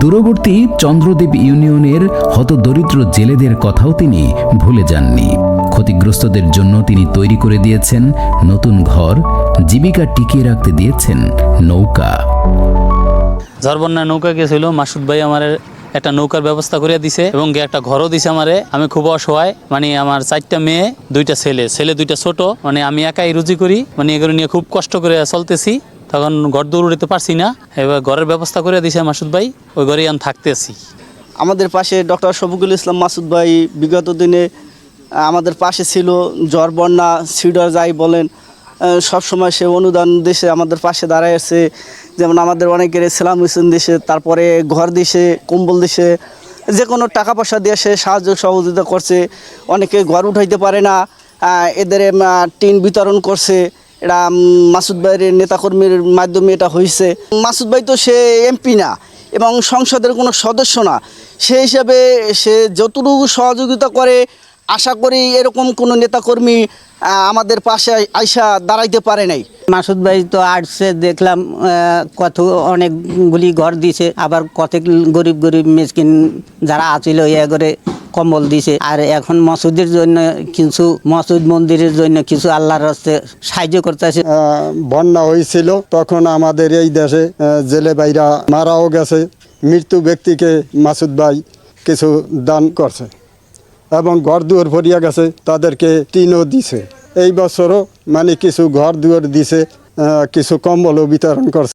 দূরবর্তী চন্দ্রদ্বীপ ইউনিয়নের হতদরিদ্র জেলেদের কথাও তিনি ভুলে যাননি। ক্ষতিগ্রস্তদের জন্য তিনি তৈরি করে দিয়েছেন নতুন ঘর, জীবিকা টিকিয়ে রাখতে দিয়েছেন নৌকা। ঝড় বন্যায় নৌকা গেছিল, মাসুদ ভাই আমার একটা নৌকার ব্যবস্থা করে দিছে এবং একটা ঘরও দিছে আমারে। আমি খুব অসহায়, মানে আমার 4টা মেয়ে 2টা ছেলে 2টা ছোট, মানে আমি একাই রুজি করি, মানে এগুলো নিয়ে খুব কষ্ট করে চলতেছি। তখন ঘর দৌড় উড়িতে পারছি না, এবার ঘরের ব্যবস্থা করে দিছে মাসুদ ভাই, ওই ঘরেই আমি থাকতেছি। আমাদের পাশে ডক্টর শফিকুল ইসলাম মাসুদ ভাই বিগত দিনে আমাদের পাশে ছিল। ঝড় বন্যা সিডার যাই বলেন, সবসময় সে অনুদান দেশে আমাদের পাশে দাঁড়ায় আছে। যেমন আমাদের অনেকের সেলাম হোসেন দিছে, তারপরে ঘর দিছে, কম্বল দিছে, যে কোনো টাকা পয়সা দিয়ে সে সাহায্য সহযোগিতা করছে। অনেকে ঘর উঠাইতে পারে না, এদের টিন বিতরণ করছে। এটা মাসুদ ভাইয়ের নেতাকর্মীর মাধ্যমে এটা হয়েছে। মাসুদ ভাই তো সে এমপি না এবং সংসদের কোনো সদস্য না, সেই হিসাবে সে যতটুকু সহযোগিতা করে, আশা করি এরকম কোনো নেতাকর্মী আমাদের পাশে আইসা দাঁড়াইতে পারে নাই। মাসুদ ভাই তো আসছে, দেখলাম কত অনেকগুলি ঘর দিছে, আবার কত গরিব গরিব মিসকিন যারা আছিল এ করে কম্বল দিছে। আর এখন মসজিদের জন্য কিছু, মসজিদ মন্দিরের জন্য কিছু আল্লাহর রাস্তে সাহায্য করতেছে। বন্যা হয়েছিল তখন আমাদের এই দেশে জেলে ভাইরা মারাও গেছে, মৃত্যু ব্যক্তিকে মাসুদ ভাই কিছু দান করছে এবং ঘর দুয়ার ভরিয়া গেছে, তাদেরকে টিনও দিছে। এই বছরও মানে কিছু ঘর দুয়ার দিছে, কিছু কম্বলও বিতরণ করছে।